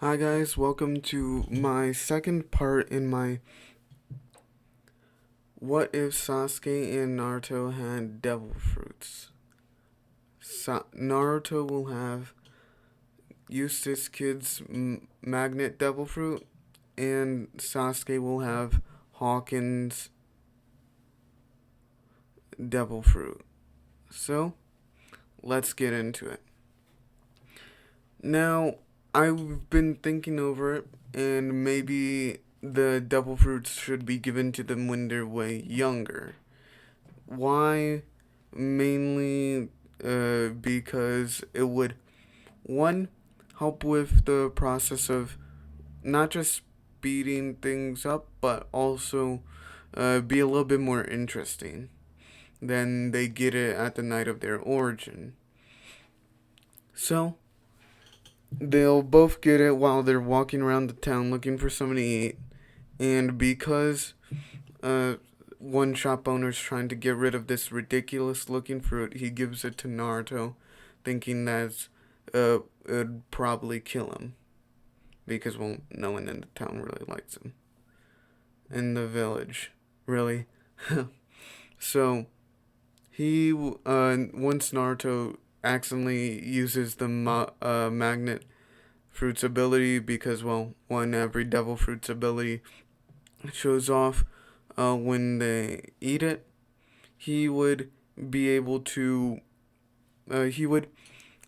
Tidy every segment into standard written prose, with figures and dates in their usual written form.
Hi guys, welcome to my second part in my What if Sasuke and Naruto had devil fruits? Naruto will have Eustace Kid's magnet devil fruit, and Sasuke will have Hawkins' devil fruit. So, let's get into it. Now, I've been thinking over it, and maybe the devil fruits should be given to them when they're way younger. Why? Mainly because it would, one, help with the process of not just speeding things up, but also be a little bit more interesting than they get it at the night of their origin. So, they'll both get it while they're walking around the town looking for something to eat. And because uh, one shop owner's trying to get rid of this ridiculous looking fruit, he gives it to Naruto, thinking that it'd probably kill him. Because, well, no one in the town really likes him. In the village, really. So, once Naruto accidentally uses the magnet fruit's ability, because, well, every devil fruit's ability shows off when they eat it, he would be able to, he would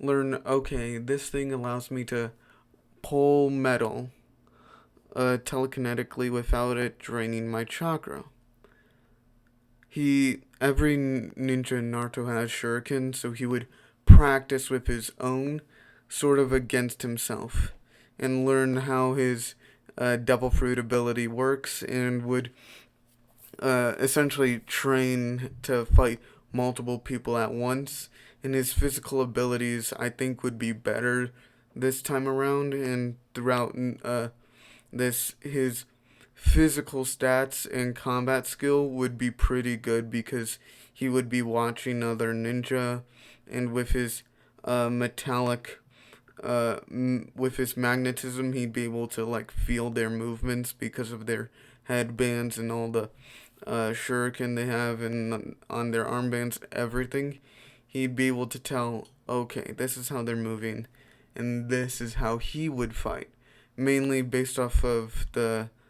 learn, okay, this thing allows me to pull metal telekinetically without it draining my chakra. Every ninja in Naruto has shuriken, so he would practice with his own, sort of against himself, and learn how his devil fruit ability works, and would essentially train to fight multiple people at once. And his physical abilities, I think, would be better this time around. And throughout his physical stats and combat skill would be pretty good because he would be watching other ninja, and with his metallic with his magnetism, he'd be able to like feel their movements because of their headbands and all the shuriken they have and on their armbands, everything. He'd be able to tell, okay, this is how they're moving, and this is how he would fight, mainly based off of taijutsu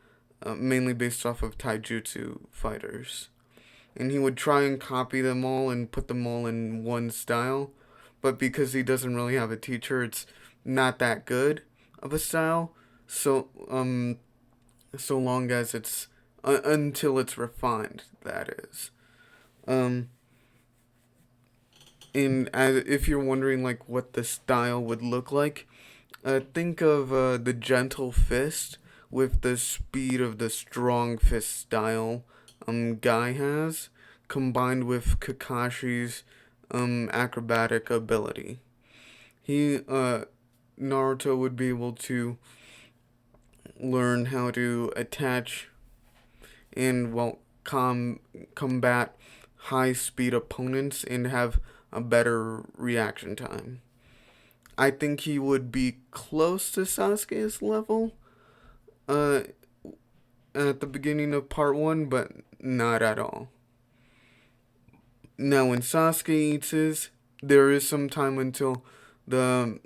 fighters. And he would try and copy them all and put them all in one style, but because he doesn't really have a teacher, it's not that good of a style. So so long as it's until it's refined, that is. Um, and if you're wondering like what the style would look like, think of the gentle fist with the speed of the strong fist style Guy has, combined with Kakashi's acrobatic ability. He Naruto would be able to learn how to attach and combat high speed opponents and have a better reaction time. I think he would be close to Sasuke's level uh, at the beginning of part one, but not at all. Now, when Sasuke eats his, there is some time until the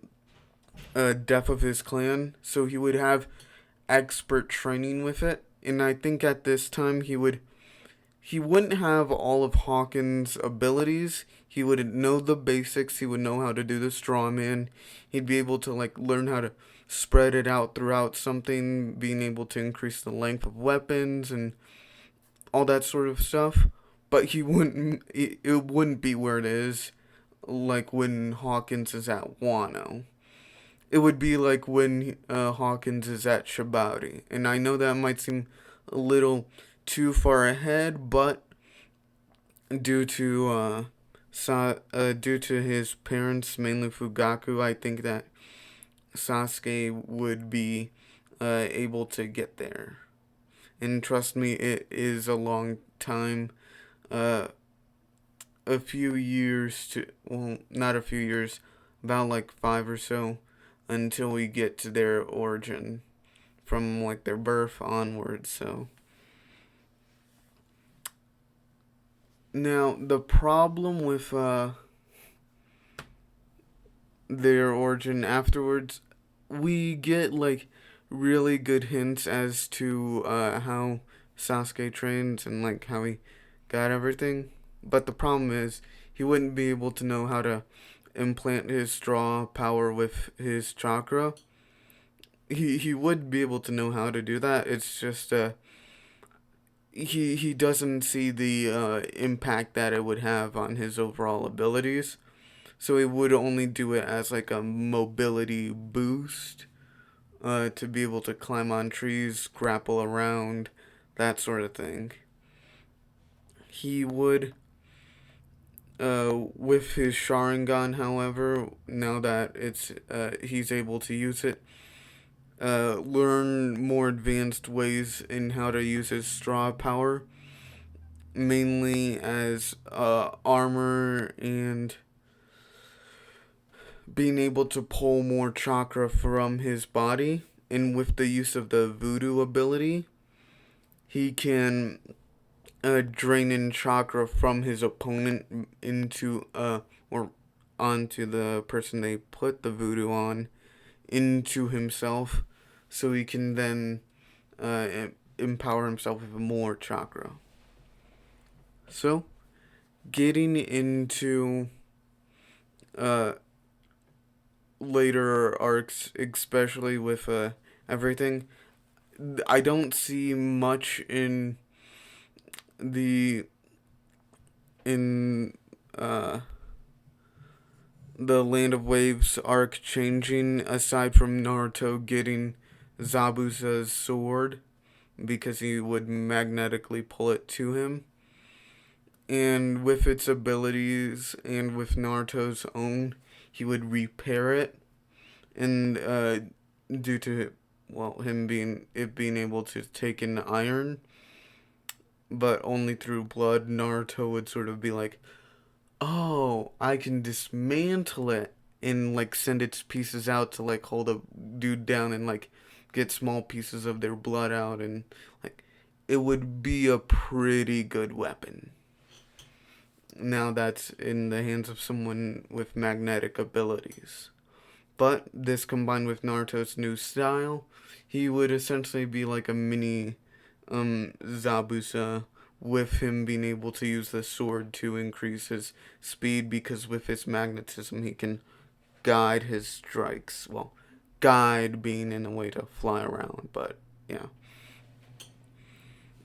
death of his clan, so he would have expert training with it. And I think at this time he wouldn't have all of Hawkins' abilities. He would know the basics. He would know how to do the straw man. He'd be able to like learn how to spread it out throughout something, being able to increase the length of weapons and all that sort of stuff. But he wouldn't. It wouldn't be where it is, like when Hawkins is at Wano. It would be like when Hawkins is at Shibari. And I know that might seem a little too far ahead, but due to due to his parents, mainly Fugaku, I think that Sasuke would be able to get there. And trust me, it is a long time. Uh, a few years to, well, not a few years, about like 5 or so until we get to their origin from like their birth onwards. So now the problem with their origin afterwards, we get like really good hints as to how Sasuke trains and like how he got everything. But the problem is he wouldn't be able to know how to implant his straw power with his chakra. He would be able to know how to do that. It's just he doesn't see the impact that it would have on his overall abilities. So he would only do it as like a mobility boost, to be able to climb on trees, grapple around, that sort of thing. He would, with his Sharingan, however, now that he's able to use it, learn more advanced ways in how to use his straw power, mainly as armor and being able to pull more chakra from his body. And with the use of the voodo ability, he can drain in chakra from his opponent into or onto the person they put the voodoo on, into himself, so he can then empower himself with more chakra. So, getting into uh, later arcs, especially with everything, I don't see much the in the Land of Waves arc changing, aside from Naruto getting Zabuza's sword because he would magnetically pull it to him. And with its abilities and with Naruto's own, he would repair it. And due to him being able to take in iron, but only through blood, Naruto would sort of be like, "Oh, I can dismantle it and like send its pieces out to like hold a dude down and like get small pieces of their blood out, and like it would be a pretty good weapon." Now that's in the hands of someone with magnetic abilities. But this combined with Naruto's new style, he would essentially be like a mini Zabuza, with him being able to use the sword to increase his speed, because with his magnetism he can guide his strikes. Well, guide being in a way to fly around, but yeah.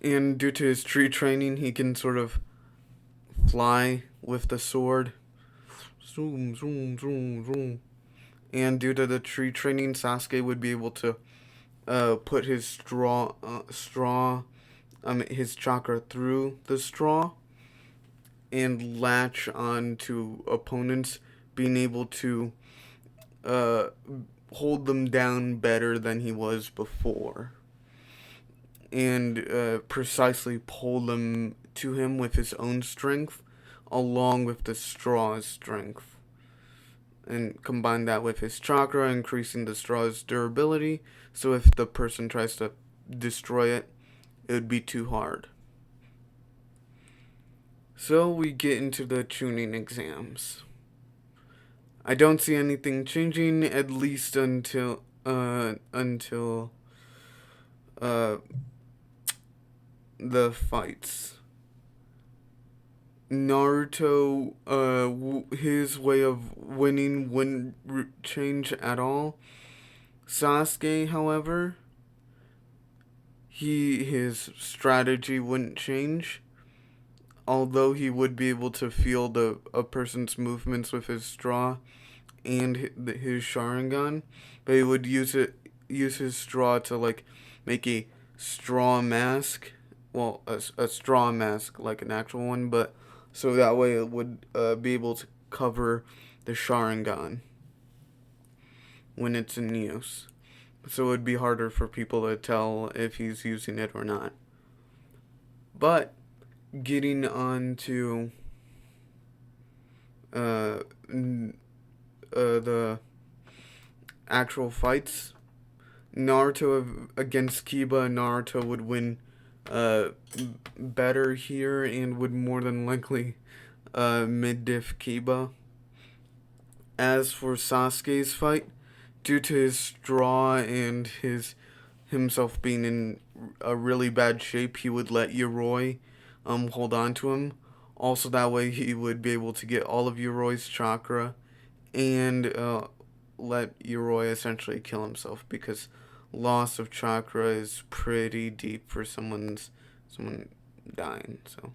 And due to his tree training, he can sort of fly with the sword. Zoom, zoom, zoom, zoom. And due to the tree training, Sasuke would be able to put his his chakra through the straw and latch on to opponents, being able to uh, hold them down better than he was before, and precisely pull them to him with his own strength, along with the straw's strength. And combine that with his chakra, increasing the straw's durability, so if the person tries to destroy it, it would be too hard. So we get into the tuning exams. I don't see anything changing, at least until the fights. Naruto, his way of winning wouldn't change at all. Sasuke, however, his strategy wouldn't change, although he would be able to feel a person's movements with his straw and his Sharingan, but he would use his straw to like make a straw mask. Well, a straw mask like an actual one, but so that way it would be able to cover the Sharingan when it's in use. So it would be harder for people to tell if he's using it or not. But getting on to the actual fights, Naruto against Kiba, Naruto would win uh, better here and would more than likely mid-diff Kiba. As for Sasuke's fight, due to his straw and his himself being in a really bad shape, he would let Yoroi hold on to him. Also, that way he would be able to get all of Yoroi's chakra and let Yoroi essentially kill himself, because loss of chakra is pretty deep for someone dying. So,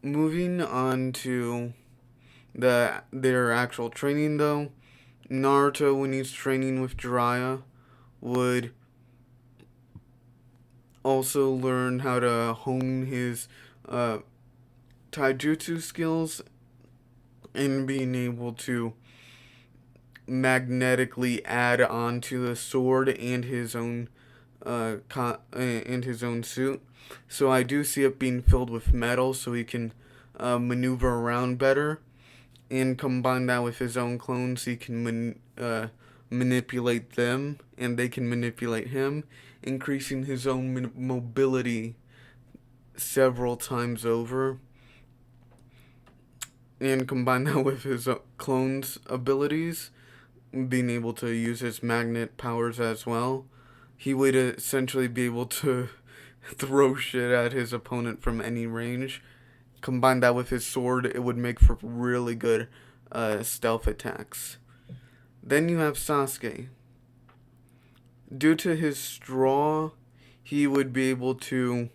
moving on to their actual training, though, Naruto, when he's training with Jiraiya, would also learn how to hone his taijutsu skills and being able to magnetically add on to the sword and his own suit. So I do see it being filled with metal, so he can maneuver around better, and combine that with his own clones, he can manipulate them, and they can manipulate him, increasing his own mobility several times over, and combine that with his clones' abilities, being able to use his magnet powers as well. He would essentially be able to throw shit at his opponent from any range. Combine that with his sword, it would make for really good stealth attacks. Then you have Sasuke. Due to his straw, he would be able to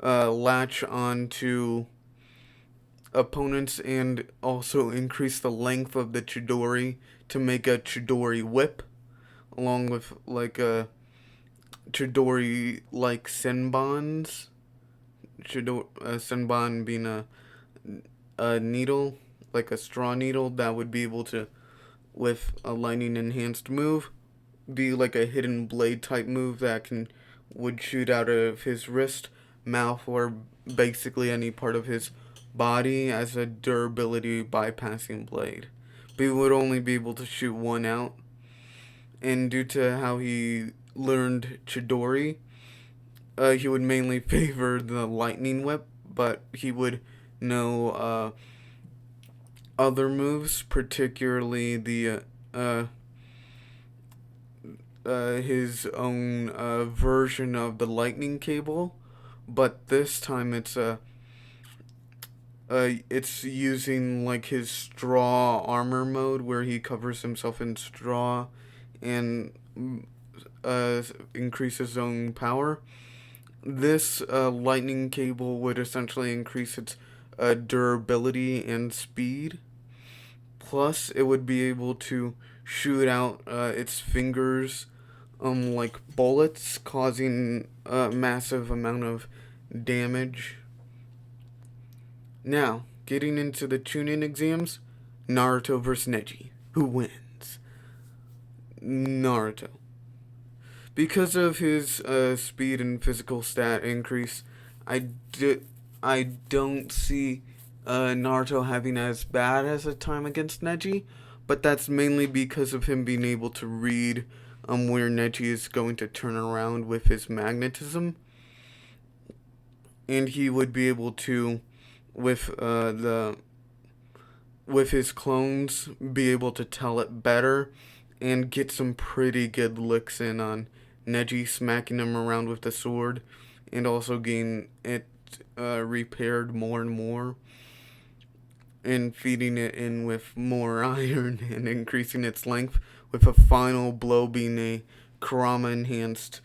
latch on to opponents and also increase the length of the Chidori to make a Chidori whip, along with like a Chidori like Senbons. Senbon being a needle, like a straw needle that would be able to, with a lightning enhanced move, be like a hidden blade type move that would shoot out of his wrist, mouth, or basically any part of his body as a durability bypassing blade. But he would only be able to shoot one out. And due to how he learned Chidori, he would mainly favor the lightning whip, but he would know other moves, particularly the his own version of the lightning cable, but this time it's using like his straw armor mode, where he covers himself in straw and increases his own power. This lightning cable would essentially increase its durability and speed. Plus, it would be able to shoot out its fingers like bullets, causing a massive amount of damage. Now, getting into the Chunin exams, Naruto versus Neji. Who wins? Naruto. Because of his speed and physical stat increase, I don't see Naruto having as bad as a time against Neji, but that's mainly because of him being able to read where Neji is going to turn around with his magnetism, and he would be able to, with his clones, be able to tell it better and get some pretty good licks in on Neji, smacking him around with the sword, and also getting it repaired more and more, and feeding it in with more iron and increasing its length, with a final blow being a Kurama enhanced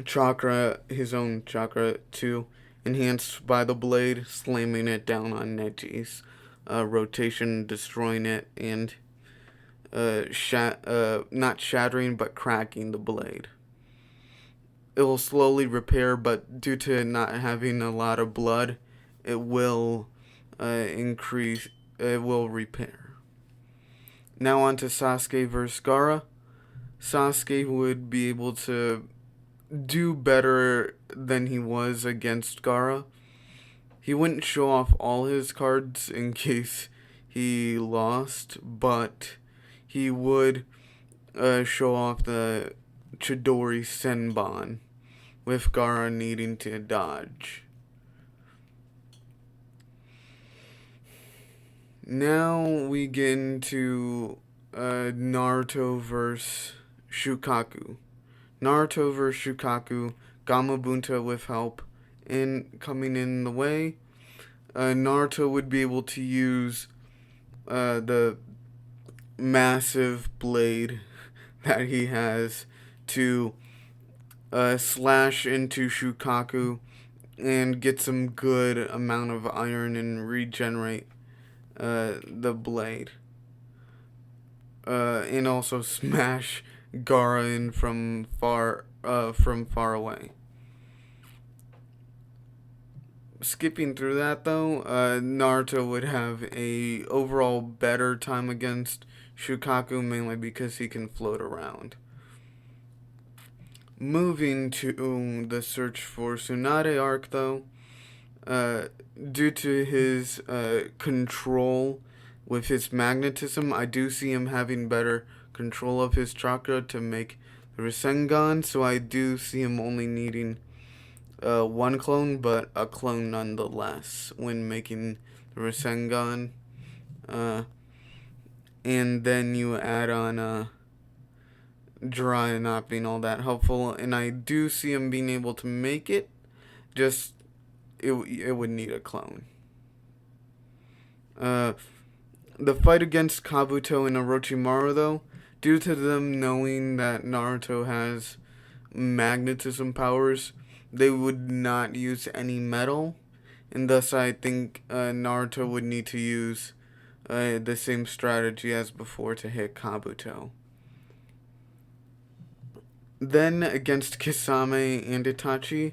chakra, his own chakra too, enhanced by the blade, slamming it down on Neji's rotation, destroying it, and not shattering but cracking the blade. It will slowly repair, but due to not having a lot of blood, it will it will repair. Now on to Sasuke versus Gaara. Sasuke would be able to do better than he was against Gaara. He wouldn't show off all his cards in case he lost, but he would show off the Chidori Senbon, with Gaara needing to dodge. Now we get into Naruto vs. Shukaku. Naruto vs. Shukaku, Gamabunta with help, and coming in the way, Naruto would be able to use the massive blade that he has to slash into Shukaku and get some good amount of iron and regenerate the blade. And also smash Gaara in from far away. Skipping through that though, Naruto would have a overall better time against Shukaku, mainly because he can float around. Moving to the search for Tsunade arc though, due to his control with his magnetism, I do see him having better control of his chakra to make the Rasengan, so I do see him only needing one clone, but a clone nonetheless when making the Rasengan. And then you add on Jiraiya not being all that helpful, and I do see him being able to make it, just it would need a clone. The fight against Kabuto and Orochimaru though, due to them knowing that Naruto has magnetism powers, they would not use any metal, and thus I think Naruto would need to use the same strategy as before to hit Kabuto. Then against Kisame and Itachi,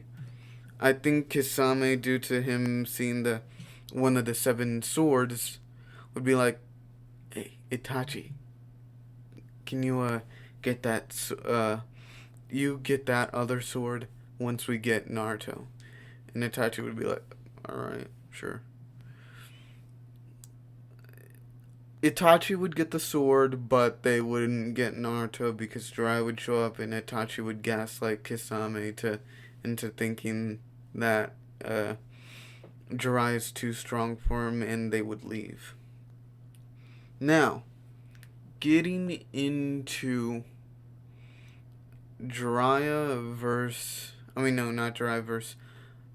I think Kisame, due to him seeing the one of the 7 swords, would be like, "Hey, Itachi, can you get that you get that other sword once we get Naruto?" And Itachi would be like, "Alright, sure." Itachi would get the sword, but they wouldn't get Naruto because Jiraiya would show up and Itachi would gaslight Kisame into thinking that Jiraiya is too strong for him, and they would leave. Now, getting into Jiraiya versus... not Jiraiya versus...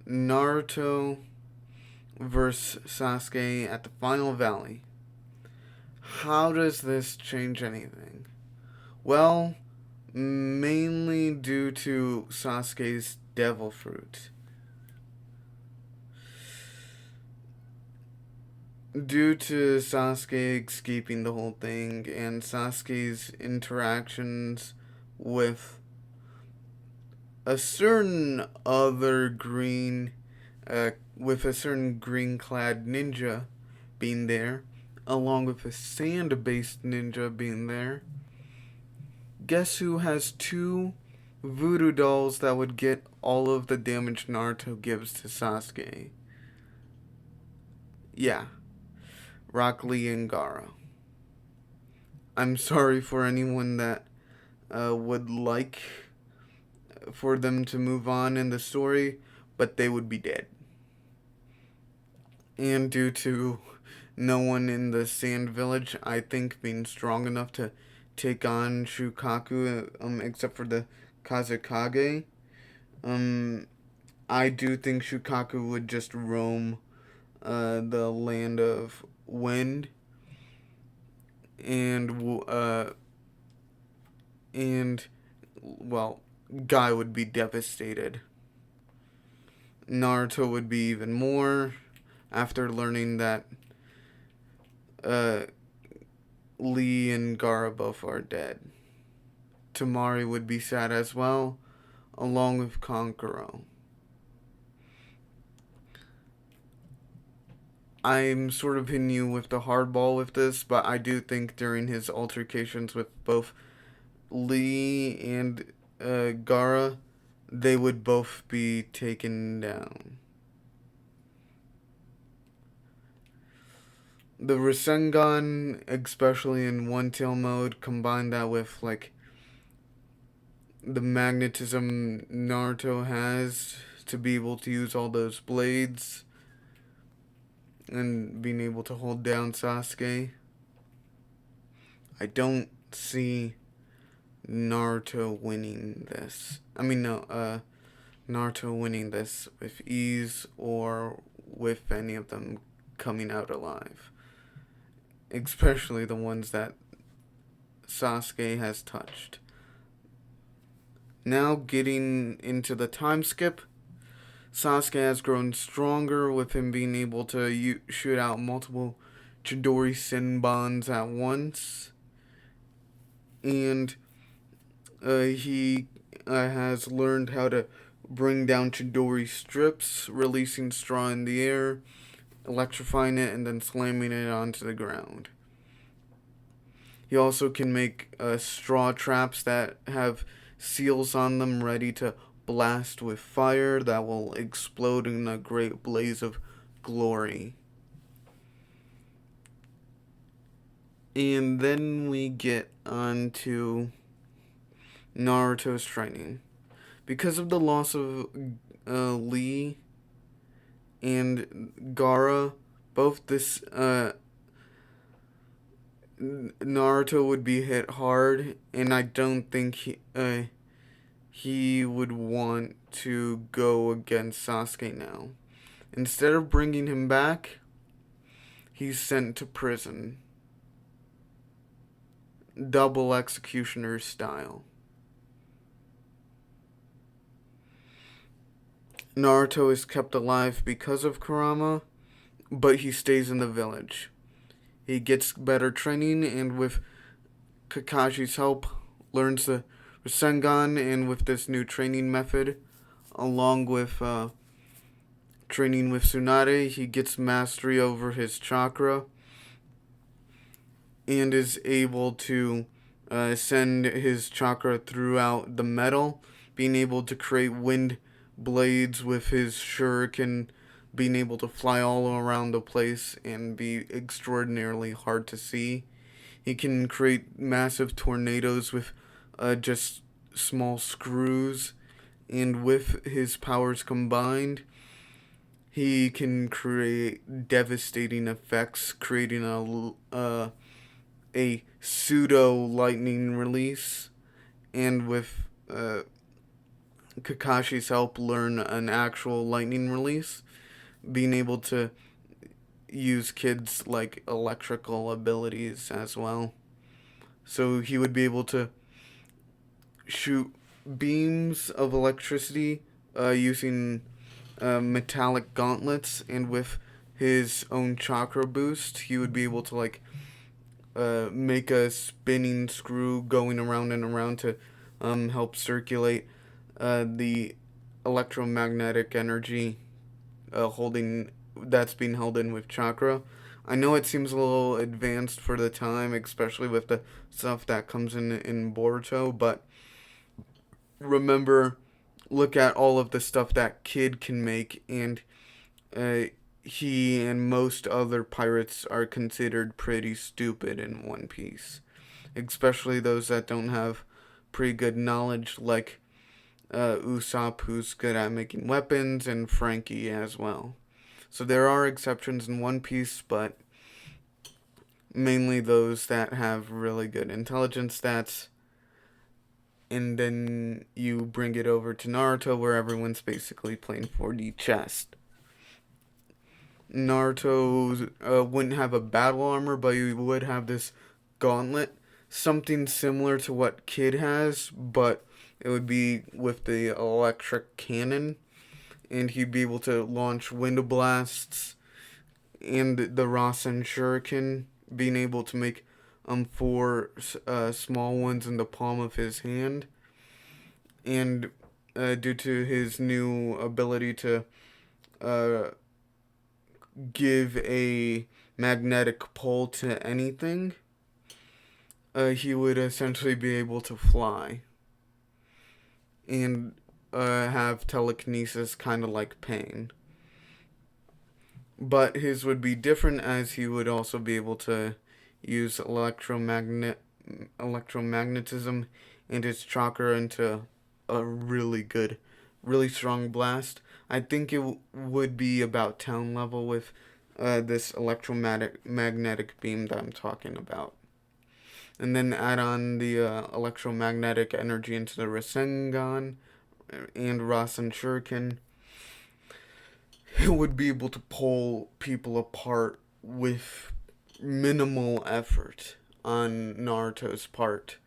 Naruto versus Sasuke at the Final Valley. How does this change anything? Well, mainly due to Sasuke's devil fruit. Due to Sasuke escaping the whole thing and Sasuke's interactions with a certain other with a certain green-clad ninja being there, along with a sand-based ninja being there, guess who has 2 voodoo dolls that would get all of the damage Naruto gives to Sasuke? Yeah. Rock Lee and Gaara. I'm sorry for anyone that would like for them to move on in the story, but they would be dead. And due to no one in the Sand Village, I think, being strong enough to take on Shukaku, except for the Kazekage, I do think Shukaku would just roam the land of wind, and well, Guy would be devastated. Naruto would be even more, after learning that Lee and Gaara both are dead. Temari would be sad as well, along with Kankuro. I'm sort of hitting you with the hardball with this, but I do think during his altercations with both Lee and Gaara, they would both be taken down. the Rasengan, especially in one tail mode, combine that with like the magnetism Naruto has to be able to use all those blades and being able to hold down Sasuke. I don't see Naruto winning this. I mean, no, Naruto winning this with ease or with any of them coming out alive. Especially the ones that Sasuke has touched. Now getting into the time skip, Sasuke has grown stronger with him being able to shoot out multiple Chidori Senbons at once. And he has learned how to bring down Chidori strips, releasing straw in the air, electrifying it, and then slamming it onto the ground. He also can make straw traps that have seals on them ready to blast with fire that will explode in a great blaze of glory. And then we get on to Naruto's training. Because of the loss of Lee and Gaara, both this Naruto would be hit hard, and I don't think he would want to go against Sasuke now. Instead of bringing him back, he's sent to prison. Double executioner style. Naruto is kept alive because of Kurama, but he stays in the village. He gets better training and with Kakashi's help learns the Rasengan, and with this new training method, along with training with Tsunade, he gets mastery over his chakra and is able to send his chakra throughout the metal, being able to create wind blades with his shuriken, being able to fly all around the place and be extraordinarily hard to see. He can create massive tornadoes with just small screws, and with his powers combined, he can create devastating effects, creating a pseudo lightning release, and with Kakashi's help, learn an actual lightning release, being able to use kids like electrical abilities as well. So he would be able to shoot beams of electricity using metallic gauntlets, and with his own chakra boost, he would be able to like make a spinning screw going around and around to help circulate the electromagnetic energy holding that's being held in with chakra. I know it seems a little advanced for the time, especially with the stuff that comes in Boruto, but remember, look at all of the stuff that Kid can make, and he and most other pirates are considered pretty stupid in One Piece, especially those that don't have pretty good knowledge, like Usopp, who's good at making weapons, and Frankie as well. So there are exceptions in One Piece, but mainly those that have really good intelligence stats. And then you bring it over to Naruto, where everyone's basically playing 4D chess. Naruto wouldn't have a battle armor, but he would have this gauntlet, something similar to what Kid has, but it would be with the electric cannon, and he'd be able to launch wind blasts, and the Rasen Shuriken, being able to make 4 small ones in the palm of his hand. And due to his new ability to give a magnetic pull to anything, he would essentially be able to fly and have telekinesis, kind of like Pain. but his would be different as he would also be able to use electromagnetism and his chakra into a really good, really strong blast. I think it would be about town level with this electromagnetic beam that I'm talking about. And then add on the electromagnetic energy into the Rasengan and Rasen Shuriken. It would be able to pull people apart with minimal effort on Naruto's part.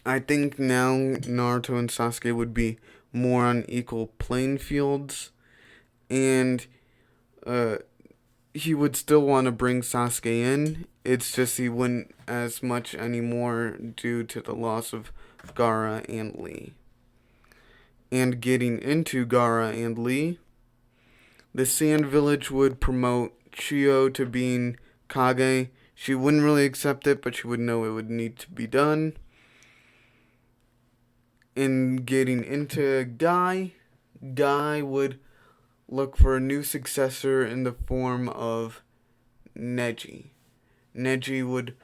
I think now Naruto and Sasuke would be more on equal playing fields, and uh, he would still want to bring Sasuke in. It's just he wouldn't as much anymore due to the loss of Gaara and Lee. And getting into Gaara and Lee, the Sand Village would promote Chiyo to being Kage. She wouldn't really accept it, but she would know it would need to be done. In getting into Guy would look for a new successor in the form of Neji. Neji would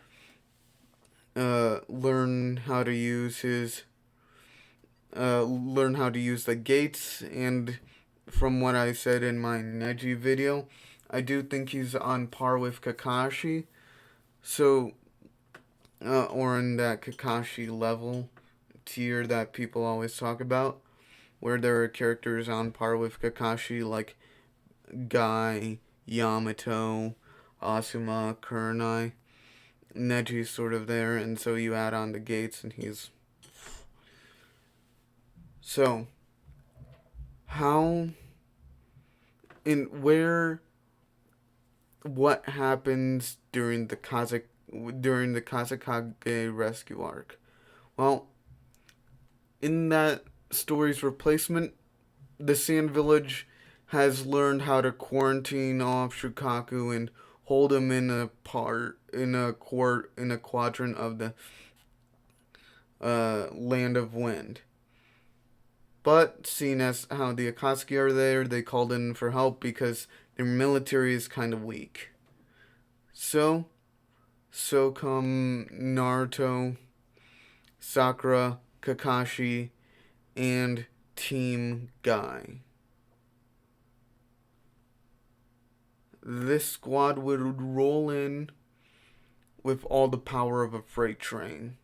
learn how to use the gates, and from what I said in my Neji video, I do think he's on par with Kakashi. So, or in that Kakashi level tier that people always talk about, where there are characters on par with Kakashi like Guy, Yamato, Asuma, Kurenai. Neji's sort of there, and so you add on the gates, and he's. So, how. In where. What happens during the Kazekage rescue arc? Well, in that story's replacement, the Sand Village has learned how to quarantine off Shukaku and hold him in a quadrant of the Land of Wind. But seeing as how the Akatsuki are there, they called in for help because their military is kind of weak. So come Naruto, Sakura, Kakashi, and Team Guy. This squad would roll in with all the power of a freight train.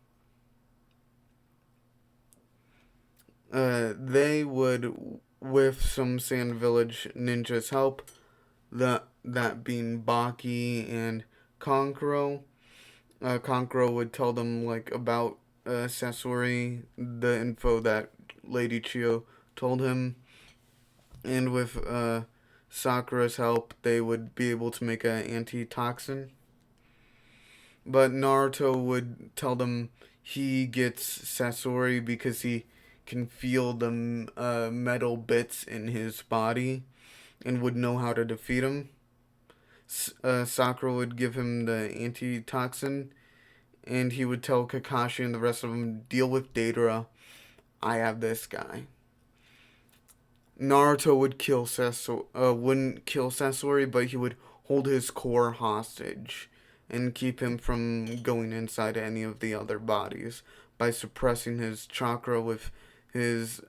They would, with some Sand Village ninjas' help, that being Baki and Kankuro. Kankuro would tell them about Sasori, the info that Lady Chiyo told him, and with Sakura's help, they would be able to make an antitoxin. But Naruto would tell them he gets Sasori because he can feel the metal bits in his body and would know how to defeat him. Sakura would give him the antitoxin, and he would tell Kakashi and the rest of them, deal with Deidara. I have this guy. Naruto would wouldn't kill Sasori, but he would hold his core hostage and keep him from going inside any of the other bodies by suppressing his chakra with his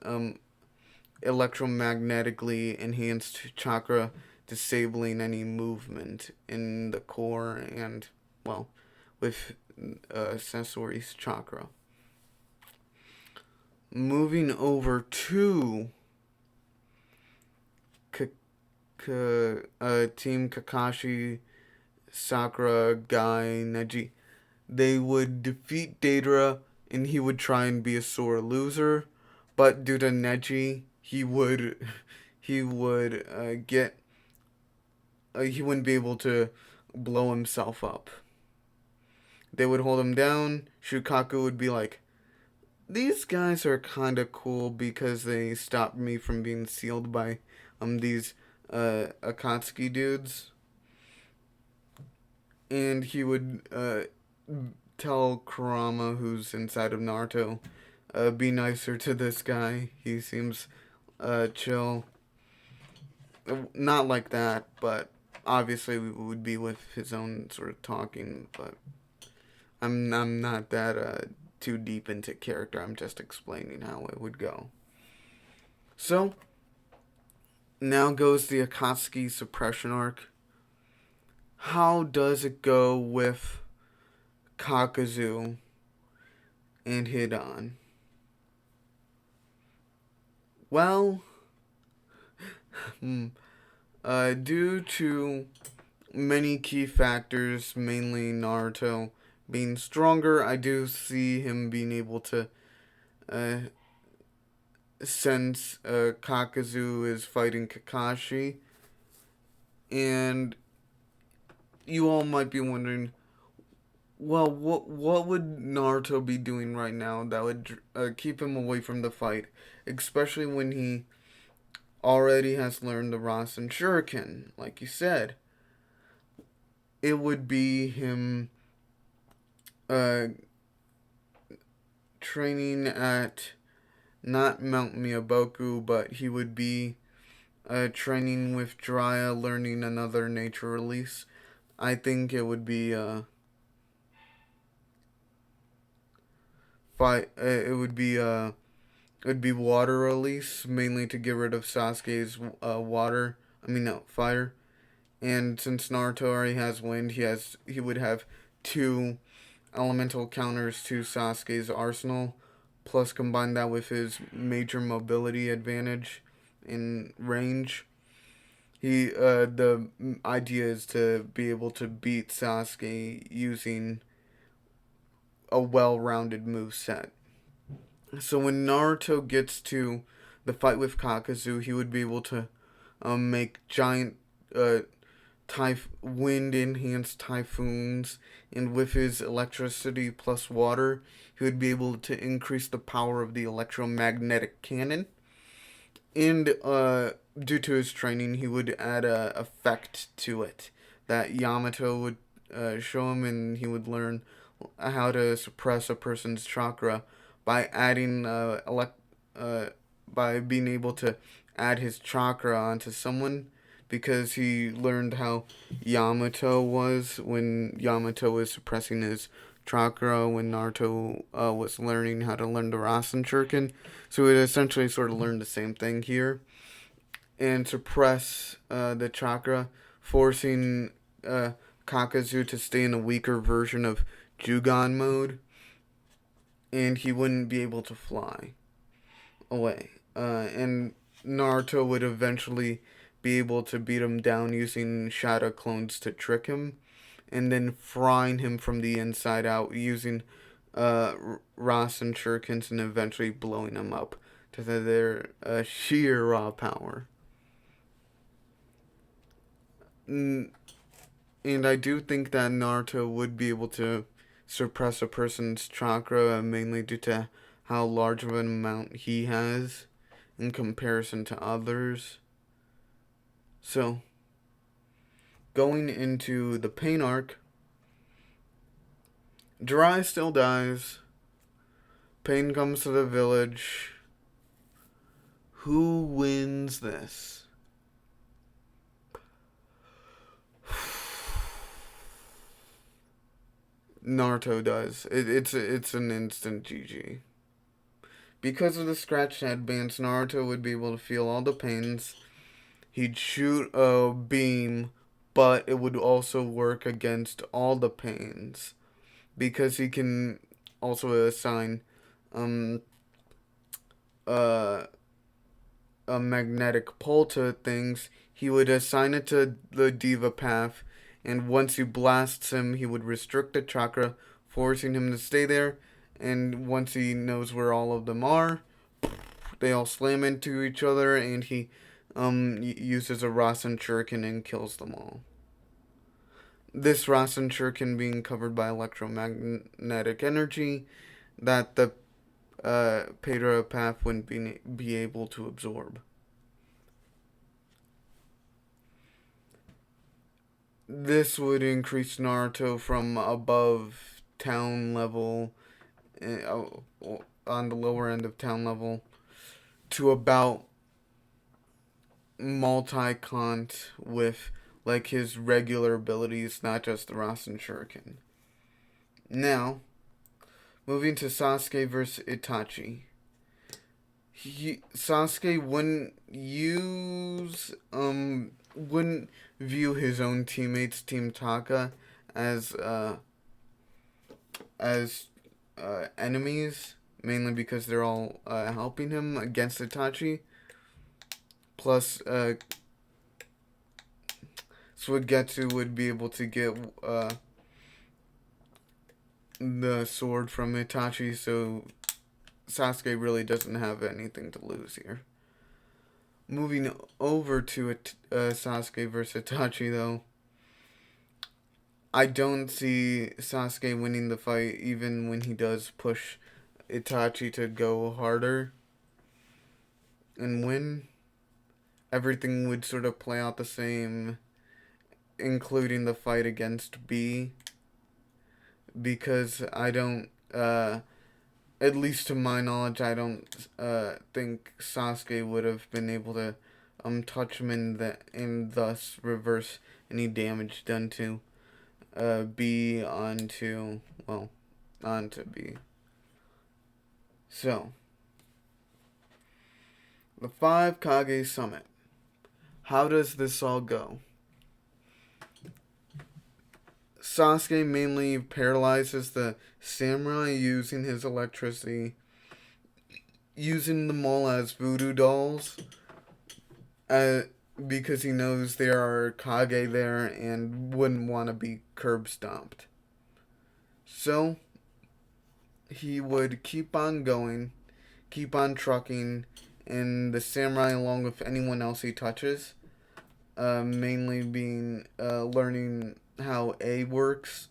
electromagnetically enhanced chakra, disabling any movement in the core and, well, with Sasori's chakra. Moving over to Team Kakashi, Sakura, Guy, Neji. They would defeat Deidara, and he would try and be a sore loser, but due to Neji, he wouldn't be able to blow himself up. They would hold him down. Shukaku would be like, these guys are kind of cool because they stopped me from being sealed by these Akatsuki dudes. And he would tell Kurama, who's inside of Naruto, be nicer to this guy. He seems chill. Not like that, but obviously it would be with his own sort of talking. But I'm not that too deep into character. I'm just explaining how it would go. So now goes the Akatsuki suppression arc. How does it go with Kakazu and Hidan? Well, due to many key factors, mainly Naruto being stronger, I do see him being able to uh, since Kakazu is fighting Kakashi. And you all might be wondering, well, what would Naruto be doing right now that would keep him away from the fight, especially when he already has learned the Rasen Shuriken, like you said? It would be him uh, training at not Mount Miyaboku, but he would be training with Jiraiya, learning another nature release. I think it would be fight. It would be water release, mainly to get rid of Sasuke's water. I mean no fire. And since Naruto already has wind, he would have two elemental counters to Sasuke's arsenal. Plus, combine that with his major mobility advantage in range. The idea is to be able to beat Sasuke using a well-rounded move set. So when Naruto gets to the fight with Kakazu, he would be able to make giant uh, wind enhanced typhoons, and with his electricity plus water, he would be able to increase the power of the electromagnetic cannon. And due to his training, he would add a effect to it that Yamato would show him, and he would learn how to suppress a person's chakra by adding by being able to add his chakra onto someone, because he learned how Yamato was when Yamato was suppressing his chakra when Naruto was learning how to learn the Rasen Shuriken. So it essentially sort of learned the same thing here and suppress the chakra, forcing Kakazu to stay in a weaker version of Jugon mode, and he wouldn't be able to fly away. And Naruto would eventually be able to beat him down using shadow clones to trick him, and then frying him from the inside out using Rasen Shurikens and eventually blowing him up to their sheer raw power. And I do think that Naruto would be able to suppress a person's chakra, mainly due to how large of an amount he has in comparison to others. So, going into the pain arc, Jirai still dies. Pain comes to the village. Who wins this? Naruto does. It's an instant GG. Because of the scratched headbands, Naruto would be able to feel all the pains. He'd shoot a beam, but it would also work against all the pains. Because he can also assign um, uh, a magnetic pull to things, he would assign it to the Diva Path, and once he blasts him, he would restrict the chakra, forcing him to stay there. And once he knows where all of them are, they all slam into each other, and he uses a Rasen Shuriken and kills them all. This Rasen Shuriken being covered by electromagnetic energy that the Pedro Path wouldn't be able to absorb. This would increase Naruto from above town level, on the lower end of town level, to about multi-cont with like his regular abilities, not just the Rasen Shuriken. Now, moving to Sasuke versus Itachi. Sasuke wouldn't view his own teammates, Team Taka, as as enemies, mainly because they're all helping him against Itachi. Plus, Suigetsu would be able to get the sword from Itachi, so Sasuke really doesn't have anything to lose here. Moving over to Sasuke versus Itachi, though, I don't see Sasuke winning the fight, even when he does push Itachi to go harder and win. Everything would sort of play out the same, including the fight against B, because I don't, at least to my knowledge, I don't think Sasuke would have been able to touch him and thus reverse any damage done to B onto B. So, the 5 Kage Summit. How does this all go? Sasuke mainly paralyzes the samurai using his electricity, using them all as voodoo dolls, because he knows there are Kage there and wouldn't want to be curb stomped. So, he would keep on going, keep on trucking, and the samurai, along with anyone else he touches, mainly being learning how A works,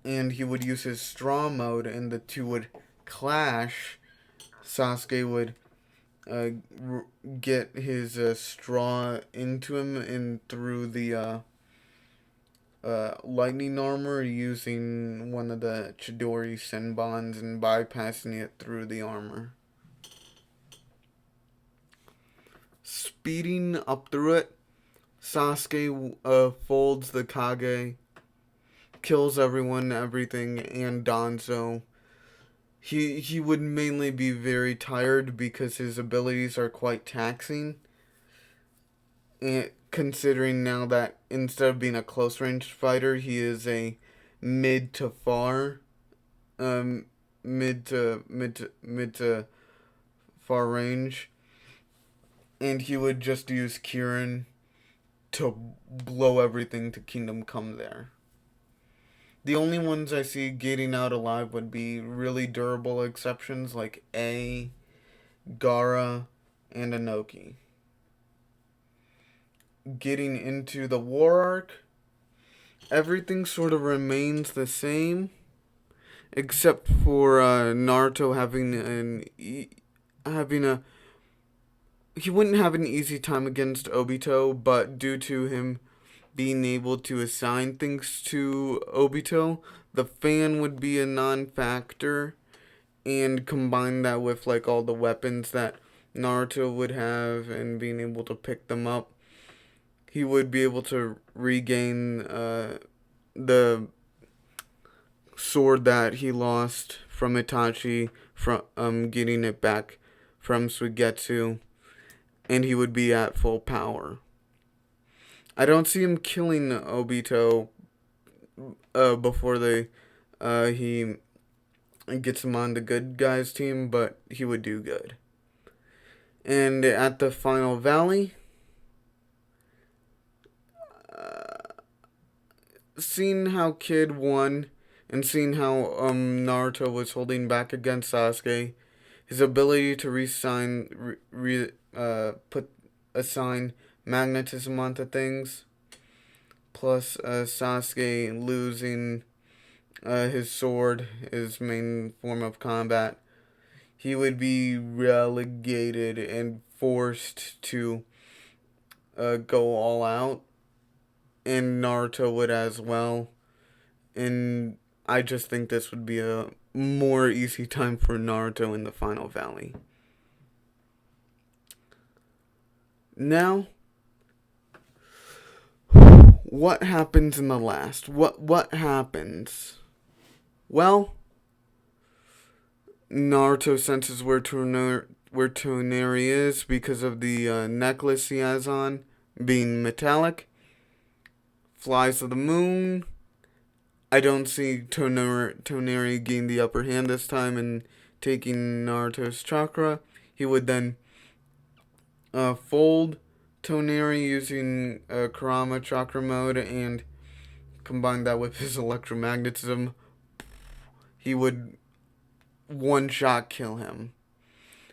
and he would use his straw mode, and the two would clash. Sasuke would get his straw into him and through the lightning armor using one of the Chidori Senbons and bypassing it through the armor. Speeding up through it, Sasuke folds the Kage, kills everyone, everything, and Danzo. He would mainly be very tired because his abilities are quite taxing. And considering now that instead of being a close range fighter, he is a mid to far, mid to far range, and he would just use Kirin to blow everything to Kingdom Come there. The only ones I see getting out alive would be really durable exceptions like A, Gaara, and Inoki. Getting into the war arc, everything sort of remains the same, except for Naruto he wouldn't have an easy time against Obito, but due to him being able to assign things to Obito, the fan would be a non-factor, and combine that with like all the weapons that Naruto would have and being able to pick them up, he would be able to regain the sword that he lost from Itachi, from getting it back from Suigetsu, and he would be at full power. I don't see him killing Obito before he gets him on the good guys team, but he would do good. And at the final valley, seeing how Kid won and seeing how Naruto was holding back against Sasuke, his ability to assign magnetism onto things, plus Sasuke losing his sword, his main form of combat, he would be relegated and forced to go all out, and Naruto would as well. And I just think this would be a more easy time for Naruto in the final valley. Now, what happens in the last? What happens? Well, Naruto senses where Toneri is because of the necklace he has on being metallic. Flies to the moon. I don't see Toneri gain the upper hand this time and taking Naruto's chakra. He would then fold Toneri using Kurama chakra mode and combine that with his electromagnetism. He would one-shot kill him.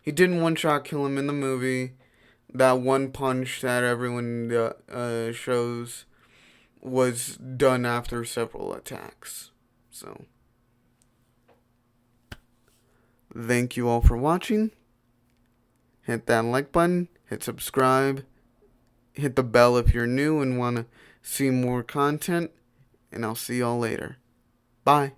He didn't one-shot kill him in the movie. That one punch that everyone shows was done after several attacks. So, thank you all for watching. Hit that like button, hit subscribe, hit the bell if you're new and want to see more content, and I'll see y'all later. Bye.